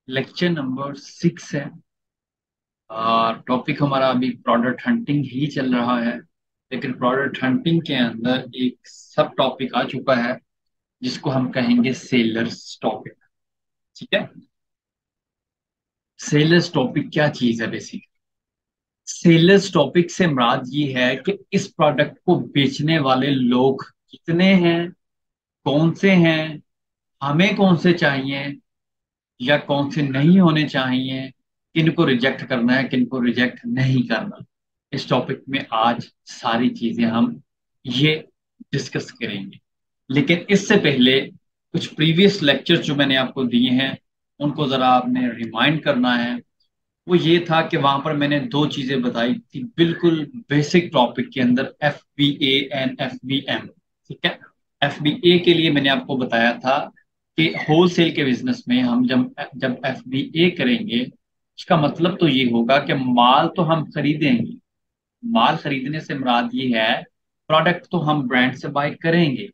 Lecture number 6 है। Topic हमारा अभी प्रोडक्ट हंटिंग ही चल रहा है। लेकिन प्रोडक्ट हंटिंग के अंदर एक सब टॉपिक आ चुका है जिसको हम कहेंगे सेलर्स टॉपिक। ठीक है। सेलर्स टॉपिक क्या चीज है बेसिकली? सेलर्स टॉपिक से मुराद ये है कि इस प्रोडक्ट को बेचने वाले लोग कितने हैं, कौन से हैं, हमें कौन से चाहिए या कौन से नहीं होने चाहिए, किन को रिजेक्ट करना है, किन को रिजेक्ट नहीं करना। इस टॉपिक में आज सारी चीजें हम ये डिस्कस करेंगे। लेकिन इससे पहले कुछ प्रीवियस लेक्चर जो मैंने आपको दिए हैं उनको जरा आपने रिमाइंड करना है। वो ये था कि वहां पर मैंने दो चीजें बताई थी बिल्कुल बेसिक टॉपिक के अंदर, FBA एंड FBM। ठीक है। FBA के लिए मैंने आपको बताया था कि होलसेल के बिजनेस में हम जब जब FBA करेंगे उसका मतलब तो ये होगा कि माल तो हम खरीदेंगे। माल खरीदने से मुराद ये है, प्रोडक्ट तो हम ब्रांड से बाय करेंगे।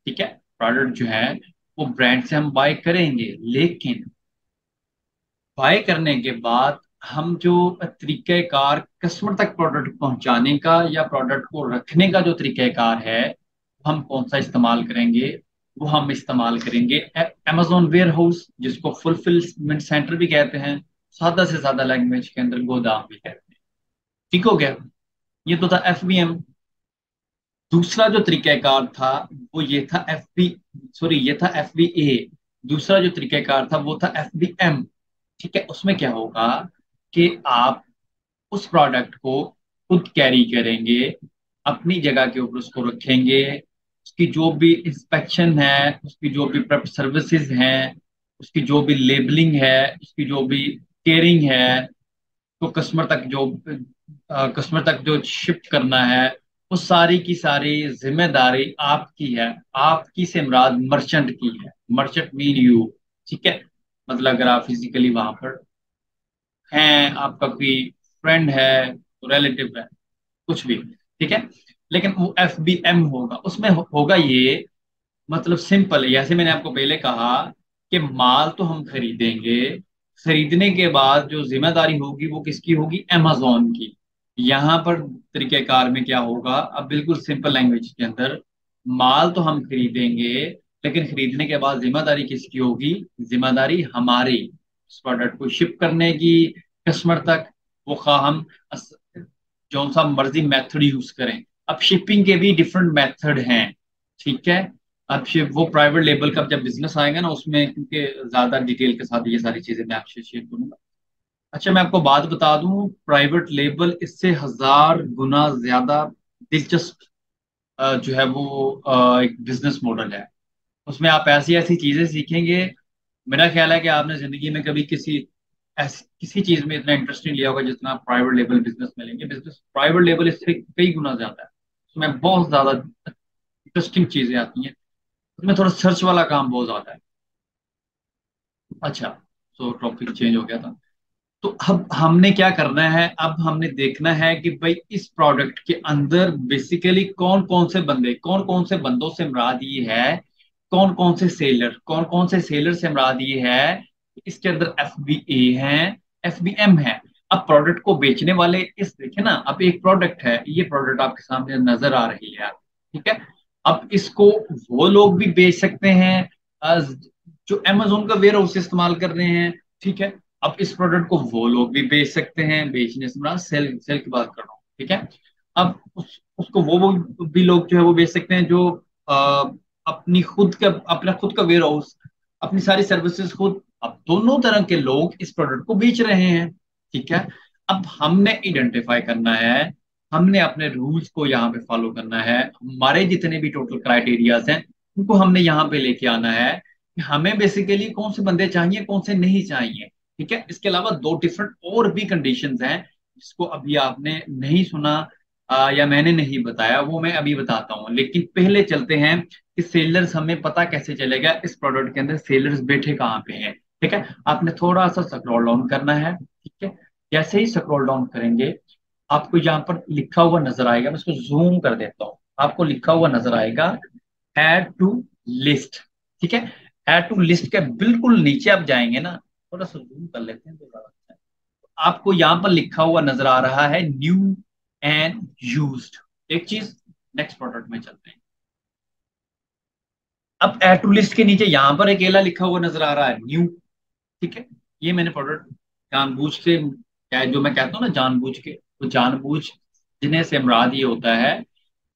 ठीक है। प्रोडक्ट जो है वो ब्रांड से हम बाय करेंगे, लेकिन बाय करने के बाद हम जो तरीक़ाकार कस्टमर तक प्रोडक्ट पहुंचाने का या प्रोडक्ट को रखने का जो तरीक़ाकार है हम कौन सा इस्तेमाल करेंगे? वो हम इस्तेमाल करेंगे अमेजोन वेयर हाउस, जिसको फुलफिलमेंट सेंटर भी कहते हैं, सादा से सादा लैंग्वेज के अंदर गोदाम भी कहते हैं। ठीक हो गया। ये तो था FBM। दूसरा जो तरीक़ाकार था वो ये था ये था FBA। दूसरा जो तरीक़ाकार था वो था FBM। ठीक है। उसमें क्या होगा कि आप उस प्रोडक्ट को खुद कैरी करेंगे, अपनी जगह के ऊपर उसको रखेंगे, उसकी जो भी इंस्पेक्शन है, उसकी जो भी प्रेप सर्विसेज हैं, उसकी जो भी लेबलिंग है, उसकी जो भी केयरिंग है, तो कस्टमर तक जो शिफ्ट करना है, वो सारी की सारी जिम्मेदारी आपकी है। आपकी से मुराद मर्चेंट की है। Merchant mean you. ठीक है। मतलब अगर आप फिजिकली वहां पर हैं, आपका कोई फ्रेंड है, रिलेटिव है, कुछ भी। ठीक है। लेकिन वो FBM होगा, उसमें होगा ये, मतलब सिंपल है। जैसे मैंने आपको पहले कहा कि माल तो हम खरीदेंगे, खरीदने के बाद जो जिम्मेदारी होगी वो किसकी होगी? Amazon की। यहाँ पर तरीकेकार में क्या होगा, अब बिल्कुल सिंपल लैंग्वेज के अंदर, माल तो हम खरीदेंगे लेकिन खरीदने के बाद जिम्मेदारी किसकी होगी? जिम्मेदारी हमारी, उस प्रोडक्ट को शिप करने की कस्टमर तक। वो खा हम जो सा मर्जी मेथड यूज करें। अब शिपिंग के भी डिफरेंट मेथड हैं। ठीक है। अब वो प्राइवेट लेबल का जब बिजनेस आएगा ना उसमें, क्योंकि ज्यादा डिटेल के साथ ये सारी चीजें मैं आपसे शेयर करूंगा। अच्छा, मैं आपको बात बता दूं, प्राइवेट लेबल इससे 1000 गुना ज्यादा दिलचस्प जो है वो एक बिजनेस मॉडल है। उसमें आप ऐसी ऐसी चीजें सीखेंगे। मेरा ख्याल है कि आपने जिंदगी में कभी किसी चीज में इतना इंटरेस्ट नहीं लिया होगा जितना आप प्राइवेट लेबल बिजनेस में लेंगे। बिजनेस प्राइवेट लेबल इससे कई गुना ज्यादा है। उसमें बहुत ज्यादा इंटरेस्टिंग चीजें आती हैं। उसमें थोड़ा सर्च वाला काम बहुत ज्यादा है। अच्छा, तो टॉपिक चेंज हो गया था। तो अब हमने क्या करना है, अब हमने देखना है कि भाई इस प्रोडक्ट के अंदर बेसिकली कौन कौन से बंदों से मुराद ये है, कौन कौन से सेलर से मुराद ये है। इसके अंदर FBA है, FBM है। अब प्रोडक्ट को बेचने वाले, इस देखे ना, अब एक प्रोडक्ट है, ये प्रोडक्ट आपके सामने नजर आ रही है। ठीक है। अब इसको वो लोग भी बेच सकते हैं जो अमेजोन का वेयर हाउस इस्तेमाल कर रहे हैं। ठीक है। अब इस प्रोडक्ट को वो लोग भी बेच सकते हैं, बेचने से मतलब सेल सेल की बात कर रहा हूँ। ठीक है। अब उसको वो भी लोग जो है वो बेच सकते हैं जो अपना खुद का वेयर हाउस, अपनी सारी सर्विसेज खुद। अब दोनों तरह के लोग इस प्रोडक्ट को बेच रहे हैं। ठीक है। अब हमने आइडेंटिफाई करना है, हमने अपने रूल्स को यहाँ पे फॉलो करना है, हमारे जितने भी टोटल क्राइटेरियाज हैं उनको हमने यहाँ पे लेके आना है कि हमें बेसिकली कौन से बंदे चाहिए, कौन से नहीं चाहिए। ठीक है। इसके अलावा दो डिफरेंट और भी कंडीशंस हैं जिसको अभी आपने नहीं सुना या मैंने नहीं बताया, वो मैं अभी बताता हूँ। लेकिन पहले चलते हैं कि सेलर्स, हमें पता कैसे चलेगा इस प्रोडक्ट के अंदर सेलर्स बैठे कहाँ पे हैं। ठीक है। आपने थोड़ा सा स्क्रॉल डाउन करना है। ठीक है। जैसे ही स्क्रॉल डाउन करेंगे आपको यहाँ पर लिखा हुआ नजर आएगा, मैं इसको जूम कर देता हूँ, आपको लिखा हुआ नजर आएगा ऐड टू लिस्ट। ठीक है। ऐड टू लिस्ट के बिल्कुल नीचे आप जाएंगे ना, थोड़ा सा जूम कर लेते हैं तो ज्यादा अच्छा है। आपको यहाँ पर लिखा हुआ नजर आ रहा है न्यू एंड यूज्ड। एक चीज, नेक्स्ट प्रोडक्ट में चलते हैं। अब एड टू लिस्ट के नीचे यहाँ पर अकेला लिखा हुआ नजर आ रहा है न्यू। ठीक है, ये मैंने प्रोडक्ट जानबूझ के, क्या है जो मैं कहता हूँ ना जानबूझ के, तो जानबूझ जिन्हें से मुराद ये होता है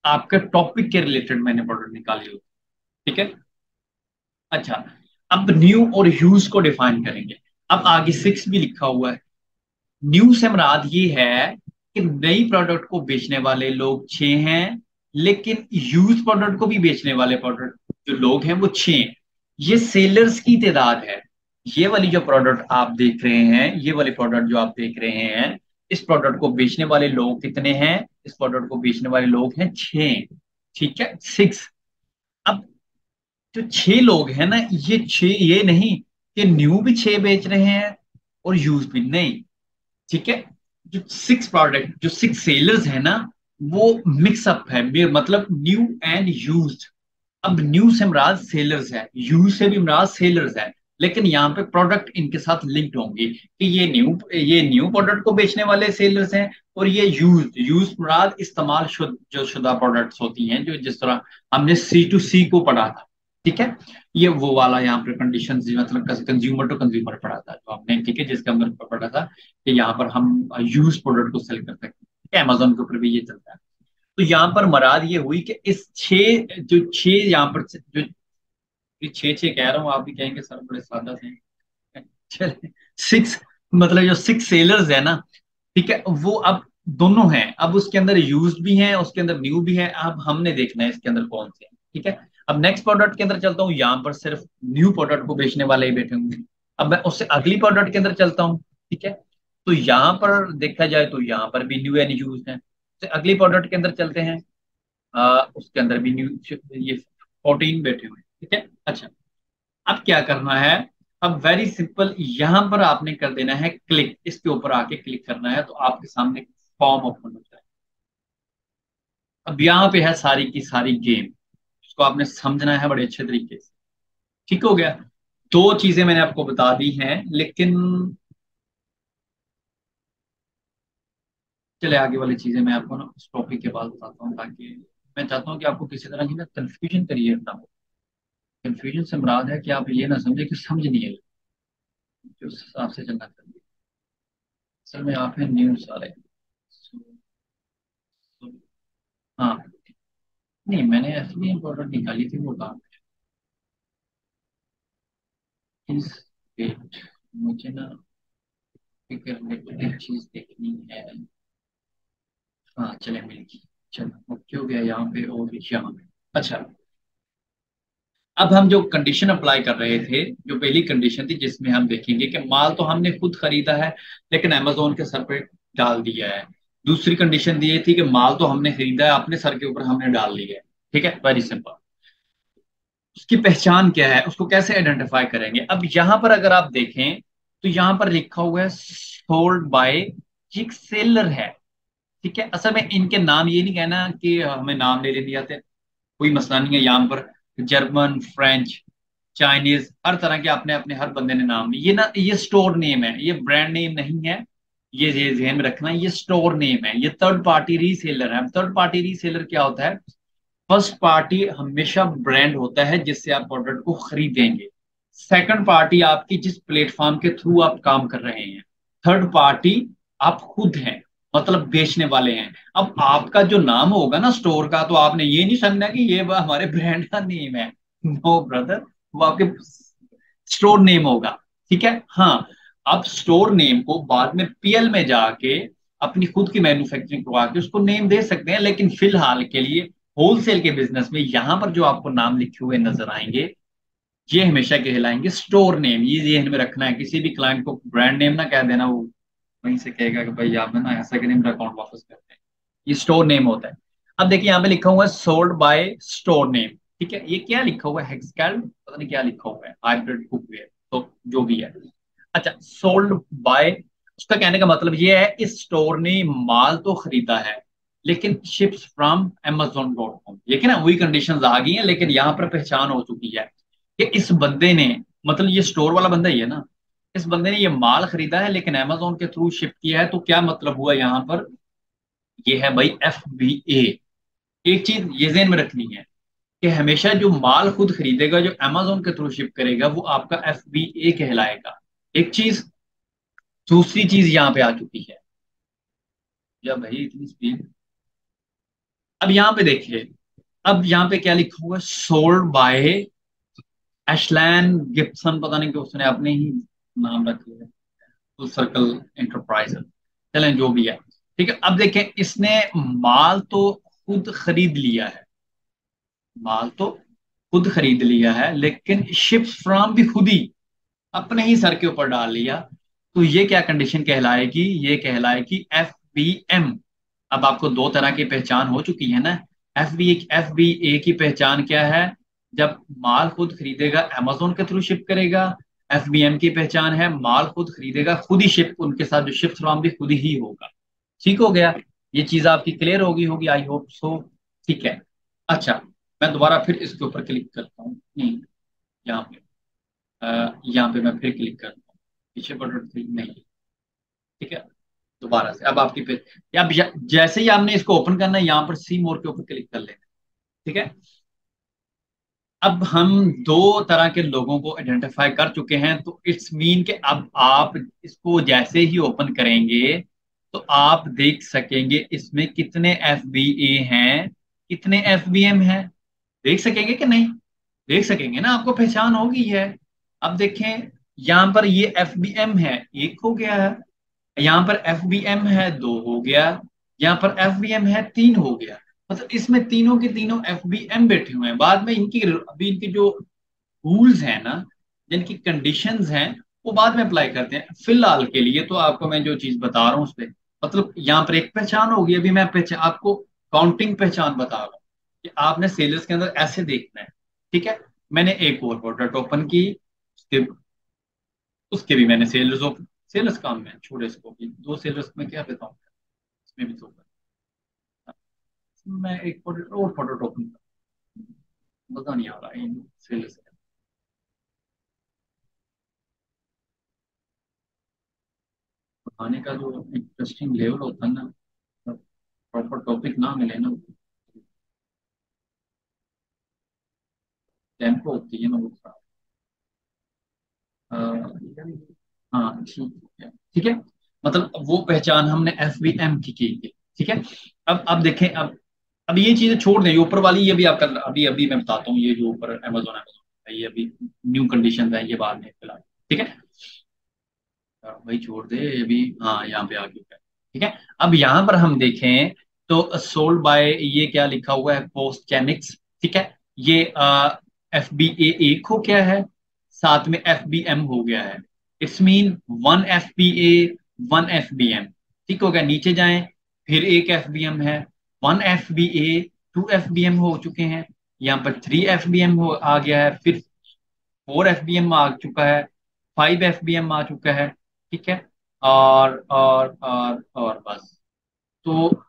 आपके टॉपिक के रिलेटेड मैंने प्रोडक्ट निकाली होती है। ठीक है, अच्छा, अब न्यू और यूज को डिफाइन करेंगे। अब आगे 6 भी लिखा हुआ है। न्यू से मुराद ये है कि नई प्रोडक्ट को बेचने वाले लोग 6 हैं, लेकिन यूज प्रोडक्ट को भी बेचने वाले प्रोडक्ट जो लोग हैं वो 6 हैं। ये सेलर्स की तादाद है। ये वाली जो प्रोडक्ट आप देख रहे हैं, ये वाली प्रोडक्ट जो आप देख रहे हैं, इस प्रोडक्ट को बेचने वाले लोग कितने हैं? इस प्रोडक्ट को बेचने वाले लोग हैं 6। ठीक है, 6। अब जो 6 लोग हैं ना, ये 6 ये नहीं कि न्यू भी 6 बेच रहे हैं और यूज भी नहीं। ठीक है, जो 6 प्रोडक्ट, जो 6 सेलर्स है ना, वो मिक्सअप है, मतलब न्यू एंड यूज्ड। अब न्यू से मुराद सेलर्स है, यूज से भी मुराद सेलर्स है, लेकिन यहाँ पे प्रोडक्ट इनके साथ लिंक्ड होंगे कि ये न्यू प्रोडक्ट को बेचने वाले सेलर्स हैं, और ये यूज मुराद इस्तेमाल जो शुदा प्रोडक्ट्स होती हैं, जो जिस तरह हमने C2C को पढ़ा था। ठीक है, ये वो वाला यहाँ पर कंडीशन, मतलब कंज्यूमर टू कंज्यूमर पढ़ा था जो हमने। ठीक है, जिसके अंदर पढ़ा था कि यहाँ पर हम यूज प्रोडक्ट को सेल कर सकते हैं। ठीक है, अमेजोन के ऊपर भी ये चलता है। तो यहाँ पर मराद ये हुई कि इस 6, जो 6 यहाँ पर जो, ये 6 6 कह रहा हूँ, आप भी कहेंगे सर बड़े सादा से हैं। चलिए, 6, मतलब जो 6 सेलर्स है ना, ठीक है, वो अब दोनों हैं। अब उसके अंदर यूज्ड भी हैं, उसके अंदर न्यू भी है। अब हमने देखना है इसके अंदर कौन से हैं। ठीक है, अब नेक्स्ट प्रोडक्ट के अंदर चलता हूँ। यहाँ पर सिर्फ न्यू प्रोडक्ट को बेचने वाले ही बैठे होंगे। अब मैं उससे अगली प्रोडक्ट के अंदर चलता हूँ। ठीक है, तो यहाँ पर देखा जाए तो यहाँ पर भी न्यू एंड यूज्ड है। तो अगली प्रोडक्ट के अंदर चलते हैं। उसके अंदर भी न्यू, ये 14 बैठे हुए हैं। ठीक है, अच्छा, अब क्या करना है? अब वेरी सिंपल, यहां पर आपने कर देना है क्लिक, इसके ऊपर आके क्लिक करना है तो आपके सामने फॉर्म ओपन हो जाए। अब यहाँ पे है सारी की सारी गेम, इसको आपने समझना है बड़े अच्छे तरीके से। ठीक हो गया? 2 चीजें मैंने आपको बता दी हैं, लेकिन चले आगे वाली चीजें मैं आपको ना उस टॉपिक के बाद बताता हूँ, ताकि मैं चाहता हूँ कि आपको किसी तरह की ना कंफ्यूजन क्रिएट ना हो। कंफ्यूजन से मुराद है कि आप ये ना समझे कि समझ नहीं है, जो उस हिसाब से चलना चाहिए। असल में आप हैं न्यूज वाले। हाँ, नहीं मैंने असली इम्पोर्टेंट निकाली थी, वो काम इस डेट, मुझे ना एक रिलेटेड चीज देखनी है। हाँ चले, मिल गई। चलो, ओके हो गया यहाँ पे और यहाँ पे। अच्छा, अब हम जो कंडीशन अप्लाई कर रहे थे, जो पहली कंडीशन थी जिसमें हम देखेंगे कि माल तो हमने खुद खरीदा है, लेकिन अमेजोन के सर पे डाल दिया है। दूसरी कंडीशन ये थी कि माल तो हमने खरीदा है, अपने सर के ऊपर हमने डाल लिया है। ठीक है, वेरी सिंपल। उसकी पहचान क्या है, उसको कैसे आइडेंटिफाई करेंगे? अब यहां पर अगर आप देखें तो यहां पर लिखा हुआ है सोल्ड बाय, ये एक सेलर है। ठीक है, असल में इनके नाम ये नहीं कहना कि हमें नाम ले लेने आते, कोई मसला नहीं है। यहाँ पर जर्मन, फ्रेंच, चाइनीज, हर तरह के अपने अपने हर बंदे ने नाम लिए। ये ना, ये स्टोर नेम है, ये ब्रांड नेम नहीं है। ये ध्यान में रखना, ये स्टोर नेम है, ये थर्ड पार्टी रीसेलर है। थर्ड पार्टी रीसेलर क्या होता है? फर्स्ट पार्टी हमेशा ब्रांड होता है जिससे आप प्रोडक्ट को खरीदेंगे। सेकंड पार्टी आपकी जिस प्लेटफॉर्म के थ्रू आप काम कर रहे हैं। थर्ड पार्टी आप खुद हैं, मतलब बेचने वाले हैं। अब आपका जो नाम होगा ना स्टोर का, तो आपने ये नहीं समझना कि ये वह हमारे ब्रांड का नेम है। नो ब्रदर, वो आपके स्टोर नेम होगा। ठीक है, हाँ। आप स्टोर नेम को बाद में PL में जाके अपनी खुद की मैन्युफैक्चरिंग करवा के उसको नेम दे सकते हैं, लेकिन फिलहाल के लिए होलसेल के बिजनेस में यहाँ पर जो आपको नाम लिखे हुए नजर आएंगे, ये हमेशा कहलाएंगे स्टोर नेम। ये ध्यान में रखना है, किसी भी क्लाइंट को ब्रांड नेम ना कह देना, वो वहीं से कहेगा कि भाई आप ना ऐसा करें, मेरा अकाउंट वापस करते हैं। ये स्टोर नेम होता है। अब देखिए यहाँ पे लिखा हुआ है सोल्ड बाय स्टोर नेम। ठीक है, ये क्या लिखा हुआ है? हेक्सकैल, पता नहीं क्या लिखा हुआ है, हाइब्रिड कुकवेयर, तो जो भी है। अच्छा, सोल्ड बाय, उसका कहने का मतलब ये है इस स्टोर ने माल तो खरीदा है, लेकिन शिप्स फ्रॉम Amazon.com। लेकिन ना वही कंडीशंस आ गई हैं, लेकिन यहाँ पर पहचान हो चुकी है कि इस बंदे ने, मतलब ये स्टोर वाला बंदा ही है ना, इस बंदे ने ये माल खरीदा है लेकिन अमेजोन के थ्रू शिप किया है, तो क्या मतलब हुआ यहाँ पर? ये है भाई FBA। एक चीज ये ज़हन में रखनी है कि हमेशा जो माल खुद खरीदेगा, जो अमेजोन के थ्रू शिप करेगा, वो आपका FBA कहलाएगा। एक चीज। दूसरी चीज यहाँ पे आ चुकी है। या भाई इतनी स्पीड। अब यहाँ पे देखिए। अब यहाँ पे क्या लिखा हुआ है? सोल्ड बाय एशलैन गिब्सन, पता नहीं कि उसने अपने ही नाम रखे है, फुल सर्कल एंटरप्राइज। चलें जो भी है। ठीक है, अब देखें, इसने माल तो खुद खरीद लिया है। माल तो खुद खरीद लिया है, लेकिन शिप्स फ्राम भी खुद ही अपने ही सर के ऊपर डाल लिया। तो ये क्या कंडीशन कहलाएगी? ये कहलाएगी FBM। अब आपको दो तरह की पहचान हो चुकी है ना। FBA की पहचान क्या है? जब माल खुद खरीदेगा, अमेजोन के थ्रू शिप करेगा। FBM की पहचान है, माल खुद खरीदेगा, खुद ही शिप, उनके साथ जो शिप फ्रॉम भी खुद ही होगा। ठीक हो गया। ये चीज आपकी क्लियर होगी आई होप सो। ठीक है। अच्छा, मैं दोबारा फिर इसके ऊपर क्लिक करता हूँ। नहीं, यहाँ पे यहाँ पे मैं फिर क्लिक करता हूँ। पीछे पर क्लिक नहीं। ठीक है। दोबारा से अब आपकी पे, या जैसे ही आपने इसको ओपन करना है, यहाँ पर सी मोर के ऊपर क्लिक कर लेना। ठीक है। अब हम दो तरह के लोगों को आइडेंटिफाई कर चुके हैं, तो इट्स मीन कि अब आप इसको जैसे ही ओपन करेंगे, तो आप देख सकेंगे इसमें कितने FBA हैं, कितने FBM हैं। देख सकेंगे कि नहीं? देख सकेंगे ना, आपको पहचान होगी है। अब देखें, यहाँ पर ये FBM है, एक हो गया है। यहाँ पर FBM है, दो हो गया। यहाँ पर FBM है, तीन हो गया। मतलब इसमें तीनों के तीनों FBM बैठे हुए हैं। बाद में इनकी अभी इनके जो रूल्स हैं ना, जिनकी कंडीशंस हैं, वो बाद में अप्लाई करते हैं। फिलहाल के लिए तो आपको मैं जो चीज बता रहा हूँ उस पर, मतलब यहाँ पर एक पहचान होगी। अभी मैं पहचान आपको काउंटिंग पहचान बता रहा हूँ कि आपने सेल्स के अंदर ऐसे देखना है। ठीक है। मैंने एक और प्रोडक्ट ओपन की, उसके उसके भी मैंने सेल्स ओपन, सेल्स काम में छोड़े इसको भी, दो सेल्स में क्या बताऊँ, इसमें भी तो मैं एक प्रोडक्ट और प्रोडक्ट ओपन कर, पता नहीं आ रहा है इन सेल्स। पढ़ाने का जो इंटरेस्टिंग लेवल होता है ना, प्रॉपर टॉपिक ना मिले ना, टेम्पो होती है ना वो खराब। हाँ ठीक है। ठीक है। मतलब वो पहचान हमने FBM की है। ठीक है। अब देखें, अब ये चीजें छोड़ दें, ये ऊपर वाली ये भी आपका, अभी अभी मैं बताता हूँ, ये जो ऊपर अमेजोन अमेजोन है, ये अभी न्यू कंडीशन है, ये बाद में फिलहाल। ठीक है। वही छोड़ दे अभी। हाँ, यहाँ पे आ चुका है। ठीक है। अब यहाँ पर हम देखें तो सोल्ड बाय, ये क्या लिखा हुआ है? पोस्ट केमिक्स। ठीक है। ये FBA एक हो गया है, साथ में FBM हो गया है। It's mean one FBA, one FBM। ठीक हो गया। नीचे जाएं, फिर एक FBM है, वन FBA, टू FBM हो चुके हैं। यहाँ पर थ्री FBM हो आ गया है, फिर फोर FBM आ चुका है, फाइव FBM आ चुका है। ठीक है। और बस। तो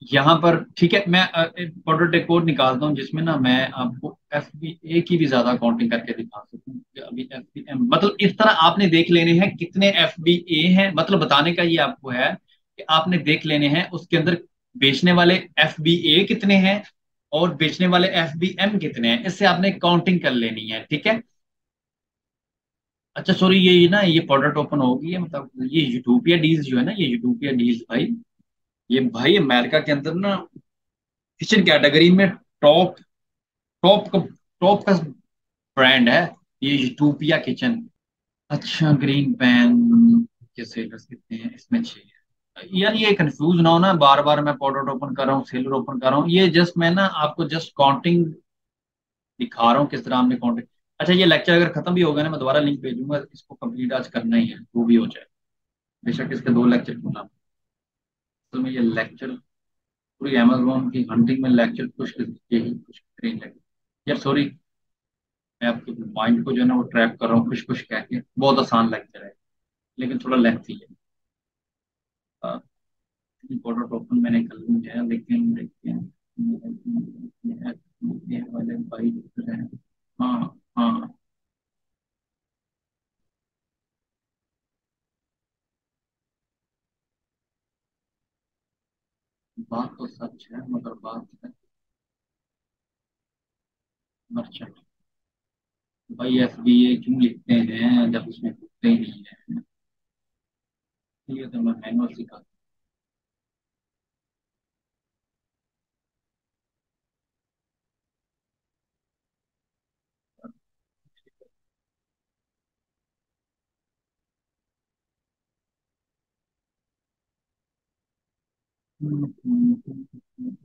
यहाँ पर ठीक है, मैं एक प्रोडक्ट एक और निकालता हूँ जिसमें ना मैं आपको FBA की भी ज्यादा काउंटिंग करके दिखा सकूँ कि अभी FBM, मतलब इस तरह आपने देख लेने हैं कितने FBA हैं, मतलब बताने का ये आपको है कि आपने देख लेने हैं उसके अंदर बेचने वाले FBA कितने हैं और बेचने वाले FBM कितने हैं, इससे आपने काउंटिंग कर लेनी है। ठीक है। अच्छा सॉरी, ये ना ये प्रोडक्ट ओपन होगी है, मतलब ये यूटोपिया डील्स जो है ना, ये यूटोपिया डील्स भाई, ये भाई अमेरिका के अंदर ना किचन कैटेगरी में टॉप टॉप का टॉप का ब्रांड है, ये यूटोपिया किचन। अच्छा, ग्रीन पैन के सेलर्स कितने हैं इसमें? छह। यार ये कंफ्यूज ना हो ना, बार बार मैं प्रोडक्ट ओपन कर रहा हूँ, सेलर ओपन कर रहा हूँ, ये जस्ट मैं ना आपको जस्ट काउंटिंग दिखा रहा हूँ किस तरह हमने काउंटिंग। अच्छा, ये लेक्चर अगर खत्म भी हो गया ना, मैं दोबारा लिंक भेजूंगा, इसको कंप्लीट आज करना ही है, वो भी हो जाए। बेशक इसके दो लेक्चर क्यों ना। तो मैं ये लेक्चर पूरी अमेजोन की हंटिंग में लेक्चर कुछ यही कुछ करें लगे। यार सॉरी, मैं आपके माइंड को जो है ना वो ट्रैप कर रहा हूँ कुछ कुछ कह के, बहुत आसान लेक्चर है लेकिन थोड़ा लेंथी है। प्रोडक्ट ओपन मैंने कर लिया है, लेकिन देखते हैं ये वाले भाई हैं। हाँ हाँ। बात तो सच है मगर बात है मर्चेंट। भाई FBA क्यों लिखते हैं जब उसमें लिखते ही नहीं है। ये तो मैं मैनुअल सिखा।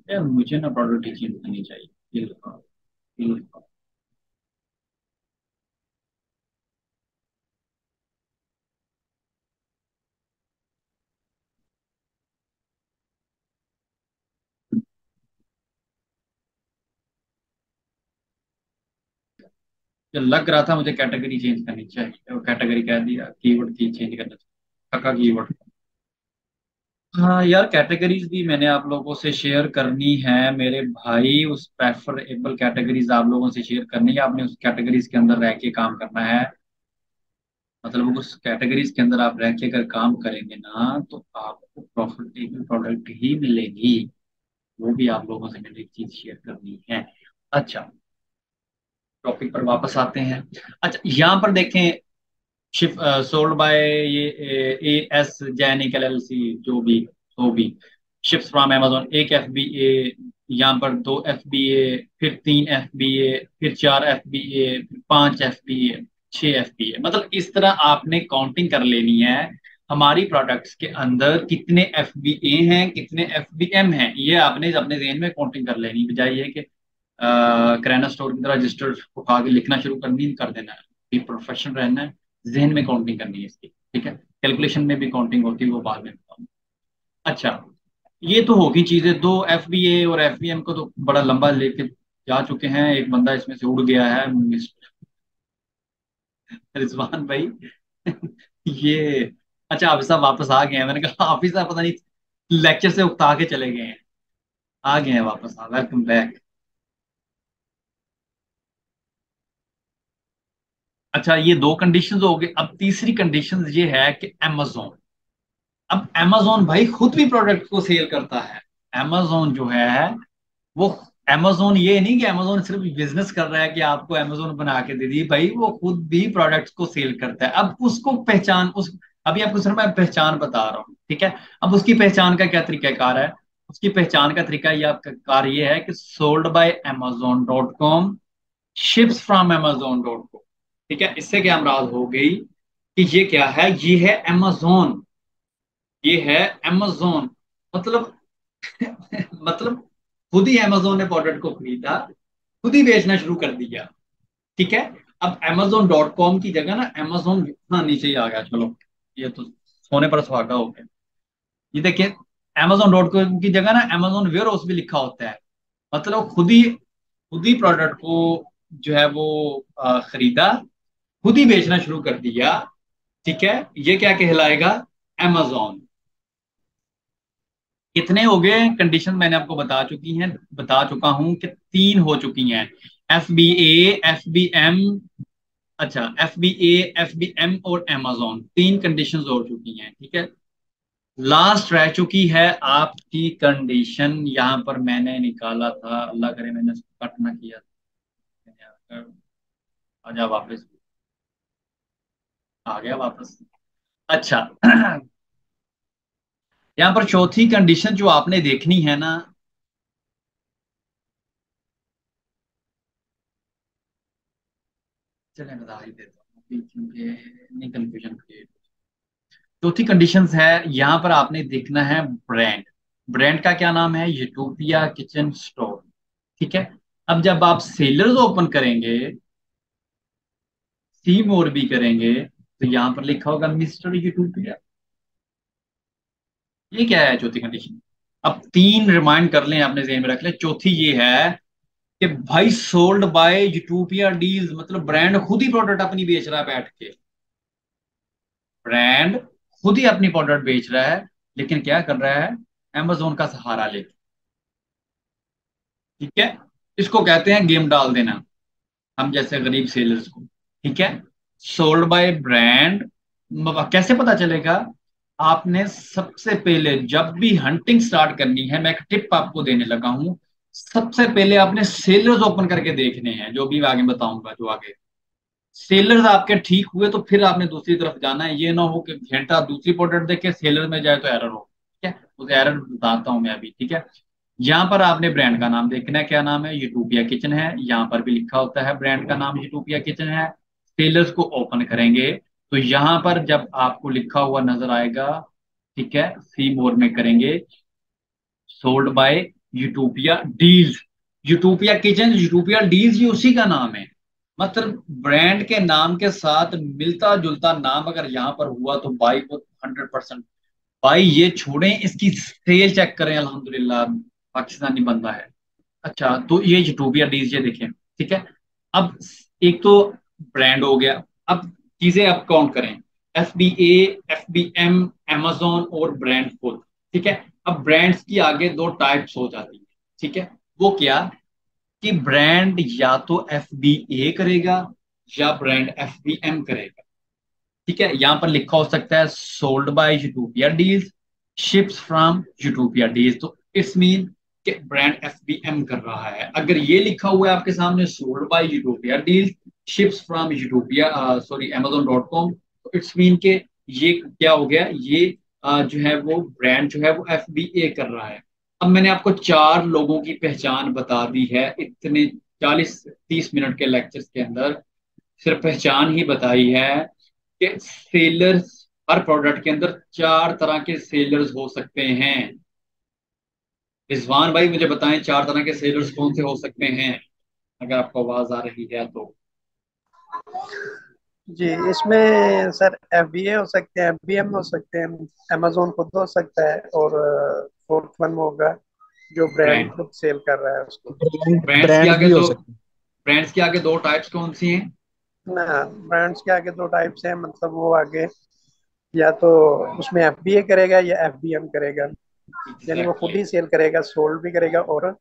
यार मुझे ना प्रोडक्ट ही चेंज करनी चाहिए। ये लिखा, ये लिखा। जो लग रहा था मुझे कैटेगरी चेंज करनी चाहिए, वो कैटेगरी कह दिया, कीवर्ड की चेंज करना चाहिए, पक्का कीवर्ड। हाँ यार, कैटेगरीज भी मैंने आप लोगों से शेयर करनी है मेरे भाई। उस प्रेफरेबल कैटेगरीज आप लोगों से शेयर करनी है, आपने उस कैटेगरीज के अंदर रह के काम करना है। मतलब उस कैटेगरीज के अंदर आप रह के अगर काम करेंगे ना तो आपको प्रॉफिटेबल प्रोडक्ट ही मिलेगी। वो भी आप लोगों से मैंने एक चीज शेयर करनी है। अच्छा, टॉपिक पर वापस आते हैं। अच्छा, यहाँ पर देखें, शिप सोल्ड बाय ये AS जैनिक LLC, जो भी हो भी, शिप्स फ्रॉम अमेजोन, एक FBA, यहाँ पर दो FBA, फिर तीन FBA, फिर चार FBA, फिर पांच FBA, छह FBA। मतलब इस तरह आपने काउंटिंग कर लेनी है हमारी प्रोडक्ट्स के अंदर कितने FBA हैं, कितने FBM हैं। ये आपने अपने जहन में काउंटिंग कर लेनी, बजाय ये कि किराना स्टोर की तरह रजिस्टर उठा के लिखना शुरू करनी कर देना है। भी प्रोफेशनल रहना है, जहन में काउंटिंग करनी है इसकी, ठीक है। कैलकुलेशन में भी काउंटिंग होती है, वो बाद में बताऊँ। अच्छा, ये तो होगी चीजें। दो FBA और FBM को तो बड़ा लंबा लेके जा चुके हैं, एक बंदा इसमें से उड़ गया है, मिस्टर रिजवान भाई। ये, अच्छा हाफिज साहब वापस आ गए हैं। मैंने कहा हाफिज साहब पता नहीं लेक्चर से उकता के चले गए हैं। आ गए हैं वापस, आ, वेलकम बैक। अच्छा, ये दो कंडीशंस हो गए। अब तीसरी कंडीशन ये है कि amazon, अब amazon भाई खुद भी प्रोडक्ट को सेल करता है। amazon जो है वो, amazon ये नहीं कि amazon सिर्फ बिजनेस कर रहा है कि आपको amazon बना के दे दी, भाई वो खुद भी प्रोडक्ट्स को सेल करता है। अब उसको पहचान, उस, अभी आपको सिर्फ मैं पहचान बता रहा हूँ, ठीक है। अब उसकी पहचान का क्या तरीकाकार है? उसकी पहचान का तरीका यह कार ये है कि sold by amazon.com, ships from amazon.com। ठीक है, इससे क्या मुराद हो गई कि ये क्या है, ये है amazon, ये है amazon। मतलब मतलब खुद ही amazon ने प्रोडक्ट को खरीदा, खुद ही बेचना शुरू कर दिया, ठीक है। अब amazon.com की जगह ना amazon, हाँ नीचे ही आ गया, चलो ये तो सोने पर सुहागा हो गया। ये देखिए, amazon.com की जगह ना amazon वेयर हाउस भी लिखा होता है। मतलब खुद ही प्रोडक्ट को जो है वो खरीदा, खुद ही बेचना शुरू कर दिया, ठीक है। ये क्या कहलाएगा? amazon। कितने हो गए कंडीशन मैंने आपको बता चुका हूं कि तीन हो चुकी हैं। FBA, FBM, अच्छा FBA, FBM और amazon, तीन कंडीशंस हो चुकी हैं, ठीक है। लास्ट रह चुकी है आपकी कंडीशन, यहां पर मैंने निकाला था, अल्लाह करे मैंने इसको कट ना किया था। आ जा वापस, आ गया वापस। अच्छा, यहाँ पर चौथी कंडीशन जो आपने देखनी है ना, चले बता ही देता हूँ अभी, क्योंकि नहीं कंफ्यूजन क्रिएट। चौथी कंडीशन है, यहाँ पर आपने देखना है ब्रांड। ब्रांड का क्या नाम है? यूटोपिया किचन स्टोर, ठीक है। अब जब आप सेलर्स ओपन करेंगे, सी मोर भी करेंगे, तो यहाँ पर लिखा होगा मिस्टर यूटोपिया। ये क्या है चौथी कंडीशन? अब तीन रिमाइंड कर लें, अपने जहन में रख लें। चौथी ये है कि भाई सोल्ड बाय यूटोपिया डील्स, मतलब ब्रांड खुद ही प्रोडक्ट अपनी बेच रहा है बैठ के। ब्रांड खुद ही अपनी प्रोडक्ट बेच रहा है, लेकिन क्या कर रहा है? Amazon का सहारा लेके, ठीक है। इसको कहते हैं गेम डाल देना, हम जैसे गरीब सेलर्स को, ठीक है। सोल्ड बाय ब्रांड कैसे पता चलेगा? आपने सबसे पहले जब भी हंटिंग स्टार्ट करनी है, मैं एक टिप आपको देने लगा हूं, सबसे पहले आपने सेलर्स ओपन करके देखने हैं, जो भी आगे बताऊंगा, जो आगे सेलर्स आपके ठीक हुए तो फिर आपने दूसरी तरफ जाना है। ये ना हो कि घंटा दूसरी प्रोडक्ट देखे सेलर में जाए तो एरर हो। ठीक है, उस एरर बताता हूं मैं अभी। ठीक है, यहाँ पर आपने ब्रांड का नाम देखना है, क्या नाम है, यूटोपिया किचन है, यहाँ पर भी लिखा होता है ब्रांड का नाम यूटोपिया किचन है। सेलर्स को ओपन करेंगे तो यहाँ पर जब आपको लिखा हुआ नजर आएगा, ठीक है, सी मोर में करेंगे, sold by utopia deals, utopia kitchen, utopia deals, ये उसी का नाम है। मतलब ब्रांड के नाम के साथ मिलता जुलता नाम अगर यहाँ पर हुआ तो भाई वो 100%। भाई ये छोड़ें, इसकी सेल चेक करें, अल्हम्दुलिल्लाह पाकिस्तानी बंदा है। अच्छा, तो ये यूटोपिया डील्स, ये देखें। ठीक है, अब एक तो ब्रांड हो गया। अब चीजें अब काउंट करें, FBA, FBM, Amazon और ब्रांड खुद। ठीक है, अब ब्रांड्स की आगे दो टाइप्स हो जाती है। ठीक है, वो क्या, कि ब्रांड या तो FBA करेगा या ब्रांड FBM करेगा। ठीक है, यहां पर लिखा हो सकता है sold by utopia deals, ships from utopia deals, तो इट्स मीन कि ब्रांड FBM कर रहा है। अगर ये लिखा हुआ है आपके सामने sold by utopia deals, ships from utopia, sorry Amazon.com, तो इट्स मीन के ये क्या हो गया, ये जो है वो ब्रांड जो है वो FBA कर रहा है। अब मैंने आपको चार लोगों की पहचान बता दी है इतने 40-30 मिनट के लेक्चर्स के अंदर, सिर्फ पहचान ही बताई है कि सेलर्स, हर प्रोडक्ट के अंदर चार तरह के सेलर्स हो सकते हैं। रिजवान भाई मुझे बताएं, चार तरह के सेलर्स कौन से हो सकते हैं, अगर आपको आवाज आ रही है तो। जी, इसमें सर FBA हो सकते हैं, FBM हो सकते हैं, अमेजोन खुद हो सकता है, और फोर्थ वन होगा जो ब्रांड ब्रांड, खुद सेल कर रहा है उसको। ब्रांड्स के ब्रांड्स आगे भी हो दो, सकते ब्रांड्स के आगे दो टाइप्स कौन सी हैं? ना, ब्रांड्स के आगे दो टाइप्स हैं, मतलब वो आगे या तो उसमें FBA करेगा या FBM करेगा, यानी वो खुद एग्जैक्टली, ही सेल करेगा, सोल्ड भी करेगा और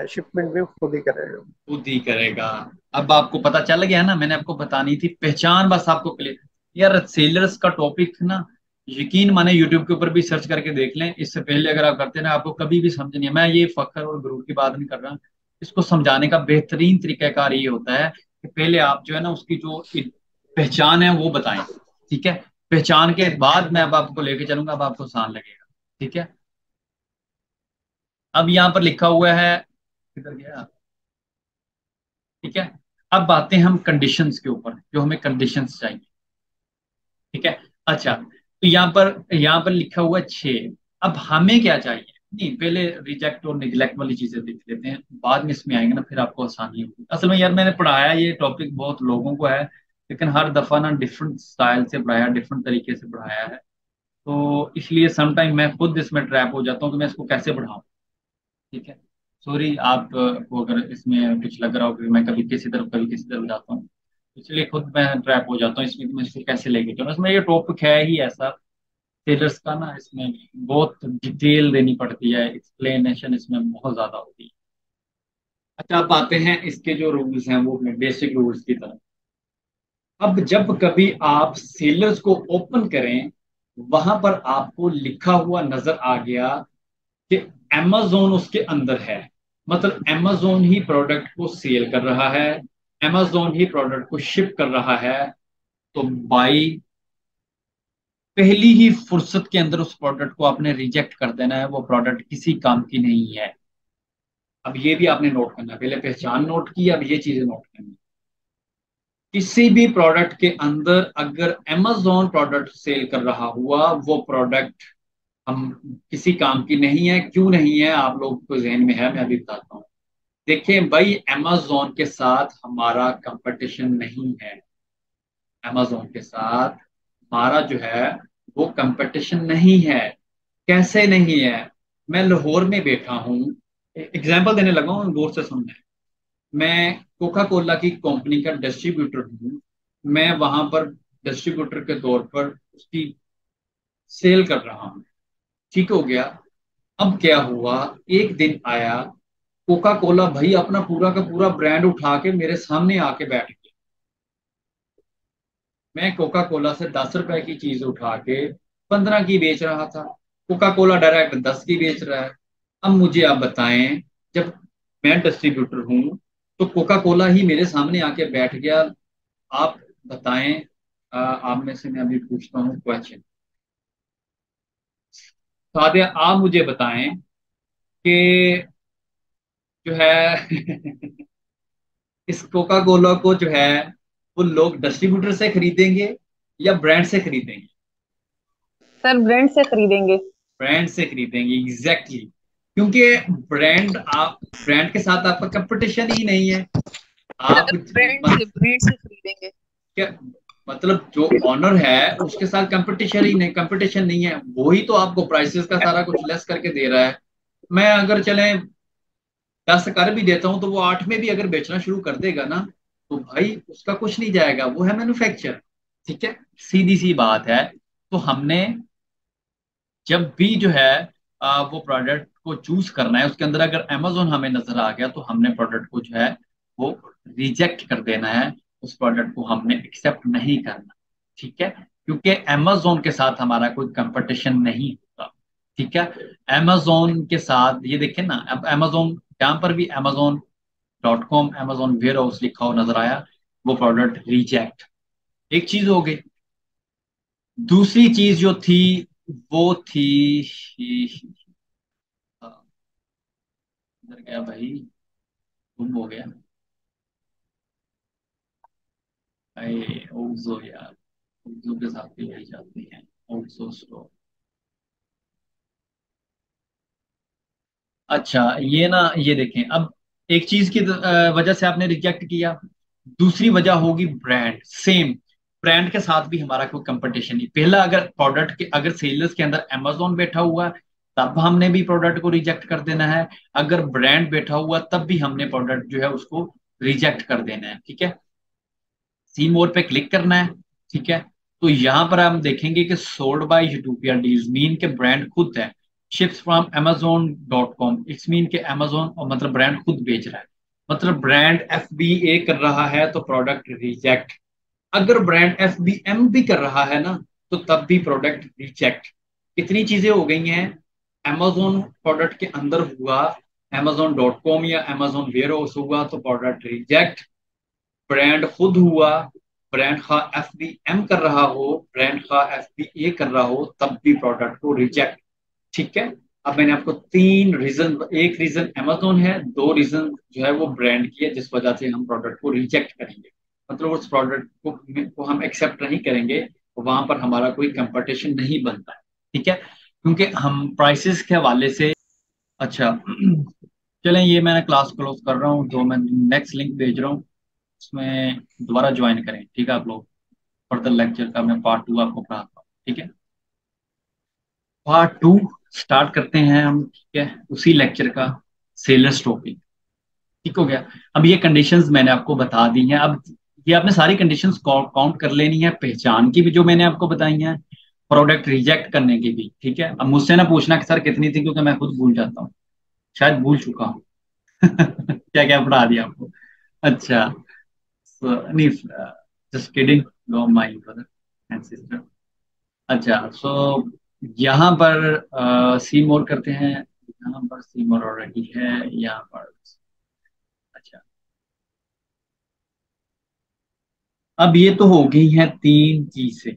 शिपमेंट भी खुद ही करेगा। खुद ही करेगा। अब आपको पता चल गया ना, मैंने आपको बतानी थी पहचान, बस आपको क्लियर। यार सेलर्स का टॉपिक ना, यकीन माने यूट्यूब के ऊपर भी सर्च करके देख लें, इससे पहले अगर आप करते ना आपको कभी भी समझ नहीं है। मैं ये फख्र और गुरूर की बात नहीं कर रहा, इसको समझाने का बेहतरीन तरीकाकार ये होता है कि पहले आप जो है ना उसकी जो पहचान है वो बताएं। ठीक है, पहचान के बाद मैं अब आपको लेके चलूंगा, अब आपको आसान लगेगा। ठीक है, अब यहाँ पर लिखा हुआ है, किधर गया, ठीक है, अब बातें हम कंडीशंस के ऊपर, जो हमें कंडीशंस चाहिए। ठीक है, अच्छा, तो यहाँ पर लिखा हुआ है 6। अब हमें क्या चाहिए, नहीं पहले रिजेक्ट और निगलेक्ट वाली चीजें देख लेते हैं, बाद में इसमें आएंगे ना फिर आपको आसानी होगी। असल में यार मैंने पढ़ाया ये टॉपिक बहुत लोगों को है, लेकिन हर दफा ना डिफरेंट स्टाइल से पढ़ाया, डिफरेंट तरीके से पढ़ाया है, तो इसलिए समटाइम मैं खुद इसमें ट्रैप हो जाता हूँ कि मैं इसको कैसे पढ़ाऊँ। ठीक है, सॉरी आप को अगर इसमें कुछ लग रहा हो कि मैं कभी किसी तरफ कभी किसी तरफ जाता हूँ, इसलिए खुद मैं ट्रैप हो जाता हूँ इसमें कि मैं इसको कैसे लेके चलूँ। इसमें ये टॉपिक है ही ऐसा, सेलर्स का ना, इसमें बहुत डिटेल देनी पड़ती है, एक्सप्लेनेशन इसमें बहुत ज्यादा होती है। अच्छा, अब आते हैं इसके जो रूल्स हैं वो बेसिक रूल्स की तरफ। अब जब कभी आप सेलर्स को ओपन करें, वहां पर आपको लिखा हुआ नजर आ गया कि amazon उसके अंदर है, मतलब amazon ही प्रोडक्ट को सेल कर रहा है, amazon ही प्रोडक्ट को शिप कर रहा है, तो बाई पहली ही फुर्सत के अंदर उस प्रोडक्ट को आपने रिजेक्ट कर देना है, वो प्रोडक्ट किसी काम की नहीं है। अब ये भी आपने नोट करना है, पहले पहचान नोट की, अब ये चीजें नोट करनी। किसी भी प्रोडक्ट के अंदर अगर amazon प्रोडक्ट सेल कर रहा हुआ, वो प्रोडक्ट हम किसी काम की नहीं है। क्यों नहीं है, आप लोगों को जहन में है, मैं अभी बताता हूँ। देखिए भाई, amazon के साथ हमारा कंपटीशन नहीं है, amazon के साथ हमारा जो है वो कंपटीशन नहीं है। कैसे नहीं है, मैं लाहौर में बैठा हूँ, एग्जाम्पल देने लगा हूँ, गौर से सुनना है। मैं कोका कोला की कंपनी का डिस्ट्रीब्यूटर हूँ, मैं वहां पर डिस्ट्रीब्यूटर के तौर पर उसकी सेल कर रहा हूँ। ठीक हो गया, अब क्या हुआ, एक दिन आया, कोका कोला भाई अपना पूरा का पूरा ब्रांड उठा के मेरे सामने आके बैठ गया। मैं कोका कोला से 10 रुपए की चीज उठा के 15 की बेच रहा था, कोका कोला डायरेक्ट 10 की बेच रहा है। अब मुझे आप बताएं, जब मैं डिस्ट्रीब्यूटर हूं तो कोका कोला ही मेरे सामने आके बैठ गया। आप बताएं, आप में से मैं अभी पूछता हूँ क्वेश्चन। सादिया, आप मुझे बताएं कि जो है इस कोका कोला को जो है वो लोग डिस्ट्रीब्यूटर से खरीदेंगे या ब्रांड से खरीदेंगे? सर ब्रांड से खरीदेंगे। ब्रांड से खरीदेंगे, एग्जैक्टली exactly. क्योंकि ब्रांड के साथ आपका कंपटीशन ही नहीं है। आप सर ब्रांड से खरीदेंगे। क्या मतलब, जो ऑनर है उसके साथ कंपटीशन नहीं है, वही तो आपको प्राइसेस का सारा कुछ लेस करके दे रहा है। मैं अगर चले 10 कर भी देता हूं तो वो 8 में भी अगर बेचना शुरू कर देगा ना, तो भाई उसका कुछ नहीं जाएगा, वो है मैन्युफैक्चर। ठीक है, सीधी सी बात है। तो हमने जब भी जो है वो प्रोडक्ट को चूज करना है, उसके अंदर अगर अमेजोन हमें नजर आ गया तो हमने प्रोडक्ट को जो है वो रिजेक्ट कर देना है, उस प्रोडक्ट को हमने एक्सेप्ट नहीं करना। ठीक है, क्योंकि अमेजोन के साथ हमारा कोई कंपटीशन नहीं होता। ठीक है, अमेजोन के साथ ये देखें ना, अब अमेजोन जहां पर भी amazon.com अमेजोन वेयर हाउस लिखा हो नजर आया, वो प्रोडक्ट रिजेक्ट। एक चीज हो गई। दूसरी चीज जो थी वो थी, इधर गया भाई, गुम हो गया। अरे ओक्सो यार, ओक्सो के साथ भी यही जाती है, ओक्सो स्टोर। अच्छा ये ना, ये देखें, अब एक चीज की वजह से आपने रिजेक्ट किया, दूसरी वजह होगी ब्रांड। सेम ब्रांड के साथ भी हमारा कोई कंपटीशन नहीं। पहला, अगर प्रोडक्ट के अगर सेलर्स के अंदर अमेजोन बैठा हुआ है तब हमने भी प्रोडक्ट को रिजेक्ट कर देना है, अगर ब्रांड बैठा हुआ तब भी हमने प्रोडक्ट जो है उसको रिजेक्ट कर देना है। ठीक है, सी मोर पे क्लिक करना है। ठीक है, तो यहां पर हम देखेंगे कि sold by utopia deals mean के ब्रांड खुद है, ships from amazon.com, it's mean के अमेजोन और मतलब ब्रांड खुद बेच रहा है, मतलब ब्रांड FBA कर रहा है तो प्रोडक्ट रिजेक्ट। अगर ब्रांड FBM भी कर रहा है ना, तो तब भी प्रोडक्ट रिजेक्ट। कितनी चीजें हो गई हैं, अमेजोन प्रोडक्ट के अंदर हुआ, amazon.com या अमेजोन वेयर हाउस हुआ तो प्रोडक्ट रिजेक्ट, ब्रांड खुद हुआ, ब्रांड खा FBM कर रहा हो, ब्रांड खा FBA कर रहा हो, तब भी प्रोडक्ट को रिजेक्ट। ठीक है, अब मैंने आपको 3 रीजन, एक रीजन अमेजोन है, 2 रीजन जो है वो ब्रांड की है जिस वजह से हम प्रोडक्ट को रिजेक्ट करेंगे, मतलब उस प्रोडक्ट को हम एक्सेप्ट नहीं करेंगे, वहां पर हमारा कोई कंपटीशन नहीं बनता है। ठीक है, क्योंकि हम प्राइसेस के हवाले से। अच्छा चलें, ये मैंने क्लास क्लोज कर रहा हूँ, तो मैं नेक्स्ट लिंक भेज रहा हूँ, उसमें दोबारा ज्वाइन करें। ठीक है आप लोग, फर्दर लेक्चर का मैं पार्ट 2 आपको पढ़ाता हूँ। ठीक है, पार्ट 2 स्टार्ट करते हैं हम। ठीक है, उसी लेक्चर का सेलर्स टॉपिक। ठीक हो गया। अब ये कंडीशंस मैंने आपको बता दी हैं, अब ये आपने सारी कंडीशंस काउंट कर लेनी है, पहचान की भी जो मैंने आपको बताई हैं, प्रोडक्ट रिजेक्ट करने की भी। ठीक है, अब मुझसे ना पूछना कि सर कितनी थी, क्योंकि मैं खुद भूल जाता हूँ, शायद भूल चुका हूँ क्या क्या पढ़ा दिया आपको। अच्छा, नहीं, just kidding, no my brother and sister. अच्छा, सो यहाँ पर सी मोर करते हैं, यहाँ पर सी मोर ऑलरेडी है यहाँ पर। अच्छा, अब ये तो हो गई हैं 3 चीजें।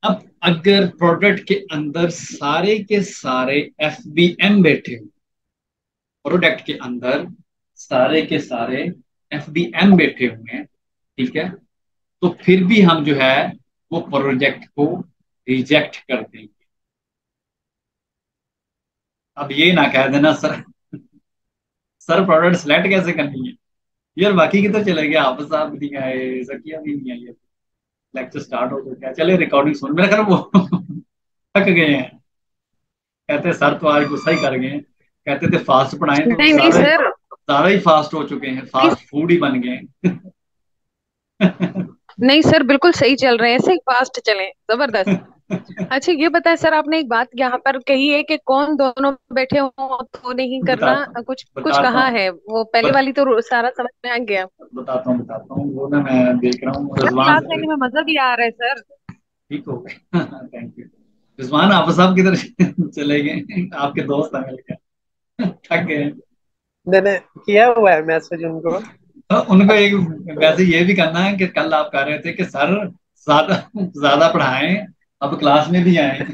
अब अगर प्रोडक्ट के अंदर सारे के सारे FBM बैठे हो, प्रोडक्ट के अंदर सारे के सारे FBM बैठे हुए हैं, ठीक है, तो फिर भी हम जो है वो प्रोजेक्ट को रिजेक्ट कर देंगे। अब ये ना कह देना सर, सर प्रोडक्ट सिलेक्ट कैसे करनी है यार, बाकी की तो चले गए, आपस आप नहीं आए, सकिया भी नहीं आई, लेक्चर स्टार्ट हो गया, चले रिकॉर्डिंग सुन, मेरा खैर वो थक गए हैं, कहते सर तो आज गुस्सा ही कर गए हैं, कहते थे फास्ट पढ़ाएं, तो नहीं नहीं सर, सारा ही फास्ट हो चुके हैं, नहीं, फास्ट फूड ही बन गए हैं। नहीं सर, बिल्कुल सही चल रहे हैं, ऐसे ही फास्ट चलें, जबरदस्त। अच्छा ये बताएं सर, आपने एक बात यहाँ पर कही है कि कौन दोनों बैठे हो तो नहीं करना, बताता हूँ, कुछ कुछ बताता कहा हूँ, है, वो पहले बत, वाली तो सारा समझ में आ गया। बताता हूँ, वो ना मैं देख रहा हूँ सर रिजवान क्लास लेने में मजा भी आ रहा है सर। ठीक हो गए थैंक यू। रिजवान आप साहब किधर चले गए? आपके दोस्त हैं मिलकर थक गए। मैंने किया हुआ है मैसेज उनको। तो उनको एक वैसे ये भी करना है कि कल आप कह रहे थे कि सर ज्यादा ज्यादा पढ़ाएं, अब क्लास में भी आए।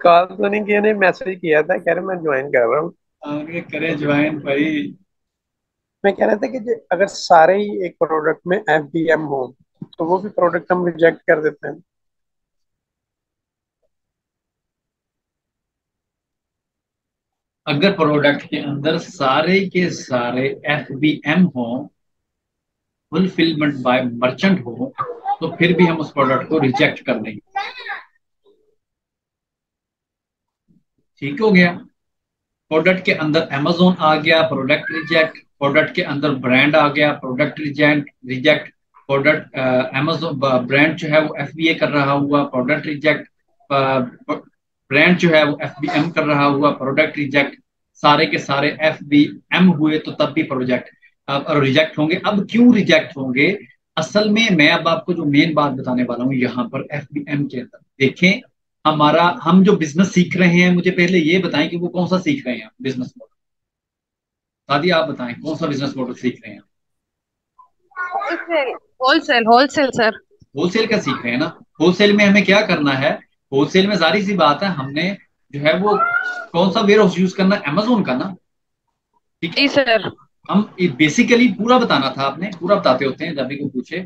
कॉल तो नहीं किया, नहीं मैसेज किया था, कह रहे मैं ज्वाइन कर रहा हूँ। आगे करे ज्वाइन भाई। मैं कह रहा था कि अगर सारे ही एक प्रोडक्ट में FBM हो तो वो भी प्रोडक्ट हम रिजेक्ट कर देते हैं। अगर प्रोडक्ट के अंदर सारे के सारे FBM हो, फुलफिलमेंट बाय मर्चेंट हो, तो फिर भी हम उस प्रोडक्ट को रिजेक्ट कर देंगे। ठीक हो गया? प्रोडक्ट के अंदर Amazon आ गया, प्रोडक्ट रिजेक्ट। प्रोडक्ट के अंदर ब्रांड आ गया, product reject reject. Product Amazon brand जो है वो FBA कर रहा हुआ, प्रोडक्ट रिजेक्ट। ब्रांड जो है वो FBM कर रहा हुआ, प्रोडक्ट रिजेक्ट। सारे के सारे FBM हुए तो तब भी प्रोजेक्ट रिजेक्ट होंगे। अब क्यों रिजेक्ट होंगे? असल में मैं अब आपको जो मेन बात बताने वाला हूँ यहाँ पर FBM के अंदर देखें। हम जो बिजनेस सीख रहे हैं, मुझे पहले ये बताएं कि वो कौन सा सीख रहे हैं बिजनेस मॉडल। दादी आप बताएं कौन सा बिजनेस मॉडल सीख रहे हैं? Wholesale wholesale wholesale sir. Wholesale का सीख रहे हैं ना। होलसेल में हमें क्या करना है? होलसेल में जारी सी बात है, हमने जो है वो कौन सा वेयर हाउस यूज करना है? Amazon का ना। ठीक है। जी सर। हम बेसिकली पूरा बताना था, आपने पूरा बताते होते हैं जब भी कोई पूछे।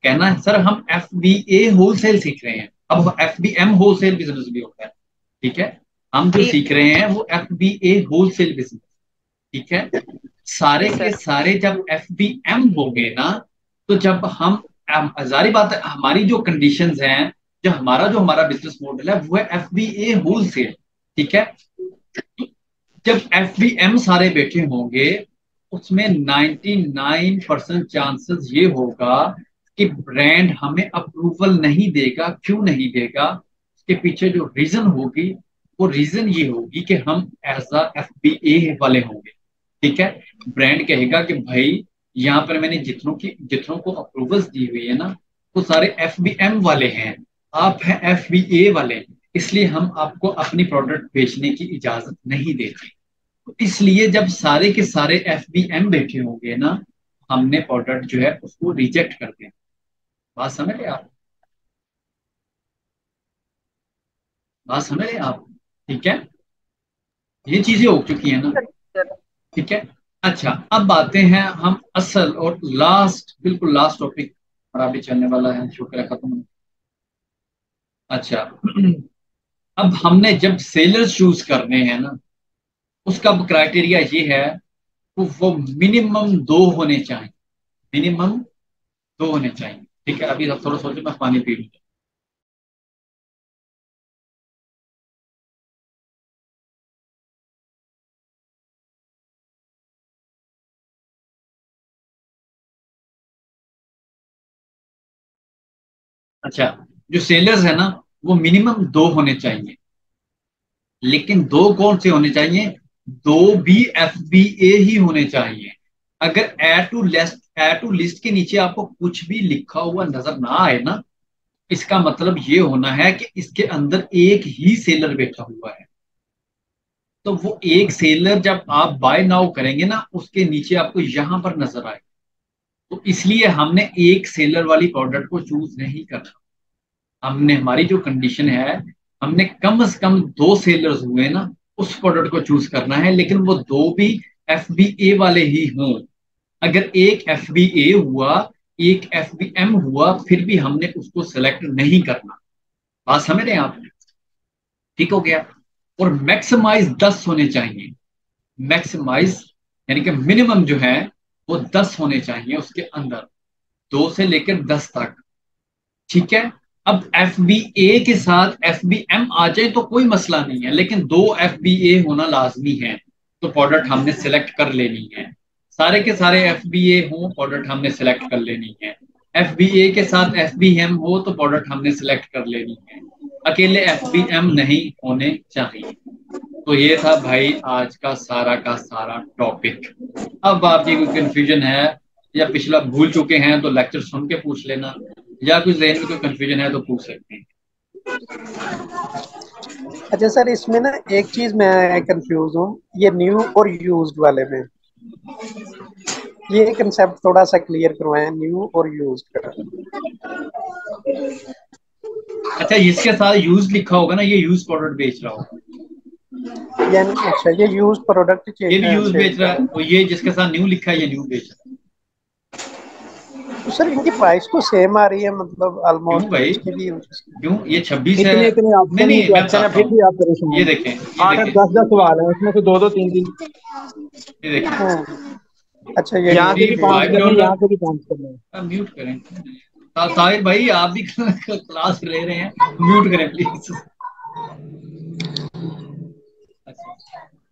कहना है सर हम FBA होलसेल सीख रहे हैं। अब FBM होलसेल बिजनेस भी होता है। ठीक है। हम जो जी सीख रहे हैं वो FBA होलसेल बिजनेस। ठीक है। सारे जी के सर। सारे जब FBM हो गए ना, तो जब जारी बात है हमारी जो कंडीशंस हैं, जो हमारा बिजनेस मॉडल है वो है FBA होलसेल। ठीक है। जब FBM सारे बैठे होंगे, उसमें 99% चांसेस ये होगा कि ब्रांड हमें अप्रूवल नहीं देगा। क्यों नहीं देगा? उसके पीछे जो रीजन होगी, वो रीजन ये होगी कि हम एज अ FBA वाले होंगे। ठीक है। ब्रांड कहेगा कि भाई यहाँ पर मैंने जितनों को अप्रूवल्स दी हुई है ना, वो सारे FBM वाले हैं, आप हैं FBA वाले, इसलिए हम आपको अपनी प्रोडक्ट बेचने की इजाजत नहीं देते। तो इसलिए जब सारे के सारे FBM बैठे होंगे ना, हमने प्रोडक्ट जो है उसको रिजेक्ट कर दिया। बात समझ रहे आप? बात समझ रहे आप? ठीक है। ये चीजें हो चुकी है ना। ठीक है। अच्छा, अब आते हैं हम असल और लास्ट, बिल्कुल लास्ट टॉपिक और अभी चलने वाला है, शुक्र है खत्म होने। अच्छा अब हमने जब सेलर्स चूज करने हैं ना, उसका क्राइटेरिया ये है कि वो मिनिमम दो होने चाहिए। मिनिमम दो होने चाहिए। ठीक है। अभी आप थोड़ा सोचो, मैं पानी पी लूँ। अच्छा, जो सेलर्स है ना, वो मिनिमम दो होने चाहिए। लेकिन दो कौन से होने चाहिए? दो भी FBA ही होने चाहिए। अगर ए टू लिस्ट के नीचे आपको कुछ भी लिखा हुआ नजर ना आए ना, इसका मतलब ये होना है कि इसके अंदर एक ही सेलर बैठा हुआ है। तो वो एक सेलर जब आप बाय नाउ करेंगे ना, उसके नीचे आपको यहां पर नजर आए। तो इसलिए हमने एक सेलर वाली प्रोडक्ट को चूज नहीं करना। हमने, हमारी जो कंडीशन है, हमने कम से कम दो सेलर्स हुए ना, उस प्रोडक्ट को चूज करना है, लेकिन वो दो भी FBA वाले ही हों। अगर एक FBA हुआ, एक FBM हुआ, फिर भी हमने उसको सिलेक्ट नहीं करना। बात समझ रहे हैं आप? ठीक हो गया। और मैक्सिमाइज 10 होने चाहिए। मैक्सिमाइज यानी कि मिनिमम जो है वो 10 होने चाहिए उसके अंदर, 2 से लेकर 10 तक। ठीक है। अब FBA के साथ FBM आ जाए तो कोई मसला नहीं है, लेकिन दो FBA होना लाजमी है। तो प्रोडक्ट हमने सिलेक्ट कर लेनी है। सारे के सारे FBA हो, प्रोडक्ट हमने सिलेक्ट कर लेनी है। FBA के साथ FBM हो तो प्रोडक्ट हमने सिलेक्ट कर लेनी है। अकेले FBM नहीं होने चाहिए। तो ये था भाई आज का सारा टॉपिक। अब आपकी कोई कंफ्यूजन है या पिछला भूल चुके हैं तो लेक्चर सुन के पूछ लेना। या कुछ जहन में कोई कंफ्यूजन है तो पूछ सकते हैं। अच्छा सर, इसमें ना एक चीज मैं कंफ्यूज हूँ, ये न्यू और यूज्ड वाले में, ये कंसेप्ट थोड़ा सा क्लियर करवाएं, न्यू और यूज्ड का। अच्छा, इसके साथ यूज लिखा होगा ना, ये यूज प्रोडक्ट बेच रहा होगा, यानी अच्छा ये यूज्ड प्रोडक्ट ये भी यूज सेल बेच रहा कर है, रहे और ये जिसके साथ न्यू लिखा है ये न्यू बेच रहा है। हैं। तो सर इनकी प्राइस तो सेम आ रही है, मतलब क्यों ऑलमोस्ट भाई, इसकी भी। क्यों? ये 26 है। इतने इतने नहीं ऑप्शन ही नहीं, मैं क्वेश्चन है, बताता फिर हूँ। भी आप ये परेशान हैं। देखें, ये 8 8 देखें, 10 10 सवाल है, उसमें से 2 2 3 3। ये देखें। अच्छा ये यहाँ से न्यू भी बेच 5 रहे हैं। करने, $5। यहाँ से भी 5 करने हैं। आप म्यूट करें। ताहिर भाई, आप भी क्लास ले रहे हैं, म्यूट करें प्लीज। अच्छा,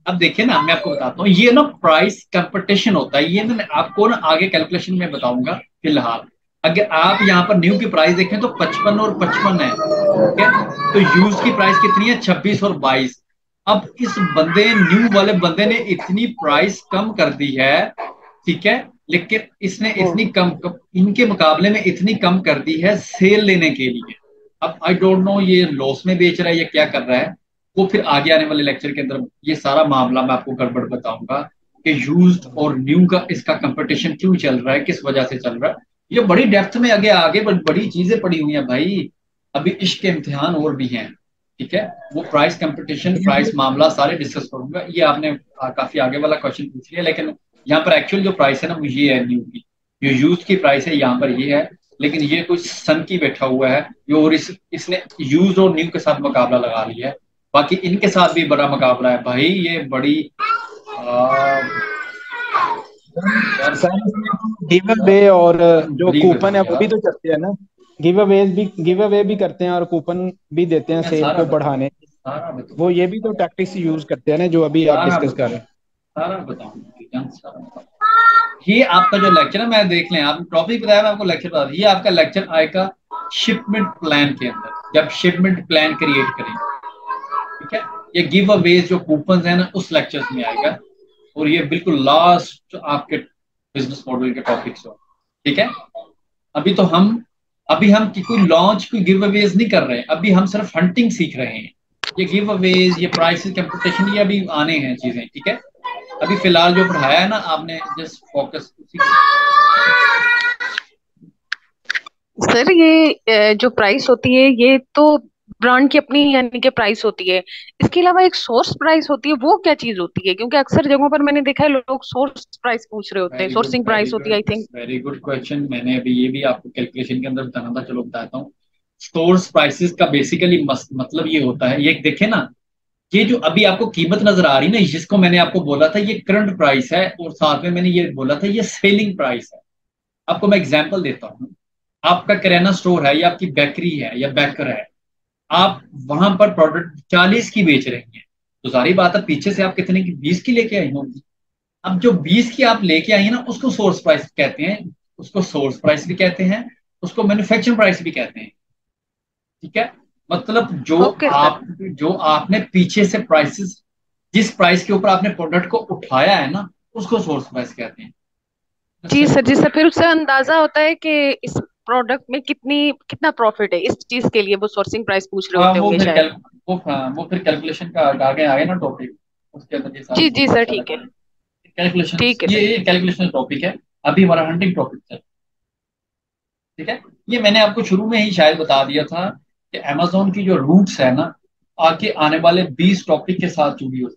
अब देखिए ना, मैं आपको बताता हूँ, ये ना प्राइस कंपटीशन होता है, ये ना मैं आपको ना आगे कैलकुलेशन में बताऊंगा। फिलहाल अगर आप यहाँ पर न्यू की प्राइस देखें तो 55 और 55 है, ठीक है। तो यूज की प्राइस कितनी है? 26 और 22। अब इस बंदे, न्यू वाले बंदे ने इतनी प्राइस कम कर दी है, ठीक है, लेकिन इसने इतनी इनके मुकाबले में इतनी कम कर दी है सेल लेने के लिए। अब आई डोंट नो ये लॉस में बेच रहा है या क्या कर रहा है, वो फिर आगे आने वाले लेक्चर के अंदर ये सारा मामला मैं आपको गड़बड़ बताऊंगा कि यूज्ड और न्यू का इसका कंपटीशन क्यों चल रहा है, किस वजह से चल रहा है। ये बड़ी डेप्थ में आगे आगे बड़ी चीजें पड़ी हुई हैं भाई, अभी इश्क के इम्तिहान और भी हैं, ठीक है। वो प्राइस कंपटीशन, प्राइस मामला सारे डिस्कस करूंगा। ये आपने काफी आगे वाला क्वेश्चन पूछ लिया, लेकिन यहाँ पर एक्चुअल जो प्राइस है ना वो ये है न्यू की, जो यूज की प्राइस है यहाँ पर ये है, लेकिन ये कुछ सन की बैठा हुआ है ये, और इसने यूज और न्यू के साथ मुकाबला लगा लिया है। बाकी इनके साथ भी बड़ा मुकाबला है भाई, ये बड़ी गिव अवे और जो अनबिलीवेबल कूपन है वो भी यार। तो करते हैं ना। गिव अवे भी करते हैं और कूपन भी देते हैं मैं सेल सारा को बताऊं, बढ़ाने। सारा वो बताऊं, ये भी तो टैक्टिक्स यूज करते हैं ना, जो अभी आप सारा डिस्कस कर बताऊं, रहे हैं। सारा बताऊं, सारा बताऊं। ये आपका जो लेक्चर है, मैं देख लें, आपने टॉपिक बताया, मैं आपको लेक्चर बता दूं। ये आपका लेक्चर आएगा शिपमेंट प्लान के अंदर, जब शिपमेंट प्लान क्रिएट करेंगे, ठीक है। ये गिव अवेज जो कूपन है ना उस लेक्चर में आएगा, और ये बिल्कुल लास्ट आपके बिजनेस मॉडल के टॉपिक्स हो, ठीक है। अभी तो हम अभी हम कोई लॉन्च, कोई गिव अवेज नहीं कर रहे हैं, अभी हम सिर्फ हंटिंग सीख रहे हैं। ये गिव अवेज, ये प्राइस कंपटीशन, ये अभी आने हैं चीजें, ठीक है। अभी फिलहाल जो पढ़ाया है ना आपने, जस्ट फोकस उसी। सर ये जो प्राइस होती है ये तो ब्रांड की अपनी यानी कि प्राइस होती है, इसके अलावा एक सोर्स प्राइस होती है, वो क्या चीज होती है? क्योंकि अक्सर जगहों पर मैंने देखा है लोग सोर्स प्राइस पूछ रहे होते हैं, very good, sourcing very price होती है good, I think. Very good question. मैंने अभी ये भी आपको कैलकुलेशन के अंदर बताना था, चलो बताता हूँ। स्टोर्स प्राइसेस का बेसिकली मतलब ये होता है, ये देखे ना, ये जो अभी आपको कीमत नजर आ रही ना, जिसको मैंने आपको बोला था ये करंट प्राइस है, और साथ में मैंने ये बोला था ये सेलिंग प्राइस है। आपको मैं एग्जांपल देता हूँ। आपका किराना स्टोर है या आपकी बेकरी है या बेकर है, आप वहां पर प्रोडक्ट 40 की बेच रही हैं, तो सारी बात है पीछे से आप कितने की, 20 की लेके आई होंगी। अब जो 20 की आप लेके आई है ना, उसको सोर्स प्राइस कहते हैं, उसको सोर्स प्राइस भी कहते हैं, उसको मैन्युफैक्चरिंग प्राइस भी कहते हैं, ठीक है। मतलब ओके सर। जो आपने पीछे से प्राइसेस, जिस प्राइस के ऊपर आपने प्रोडक्ट को उठाया है ना, उसको सोर्स प्राइस कहते हैं। जी सिंपल। सर, जी सर, फिर उससे अंदाजा होता है कि इस प्रोडक्ट में कितना प्रॉफिट है, इस चीज के लिए वो सोर्सिंग प्राइस पूछ रहे हाँ, होते होंगे शायद। वो फिर कैलकुलेशन का आगे आए ना टॉपिक, उसके अंदर ये सारी जी जी चीजें सर, इंशाल्लाह ठीक है। करेंगे। कैलकुलेशन, ठीक है सर। ये कैलकुलेशन टॉपिक है, अभी हमारा हंटिंग टॉपिक है, ठीक है। ये मैंने आपको शुरू में ही शायद बता दिया था कि अमेजोन की जो रूट्स है ना, आगे आने वाले 20 टॉपिक के साथ जुड़ी होती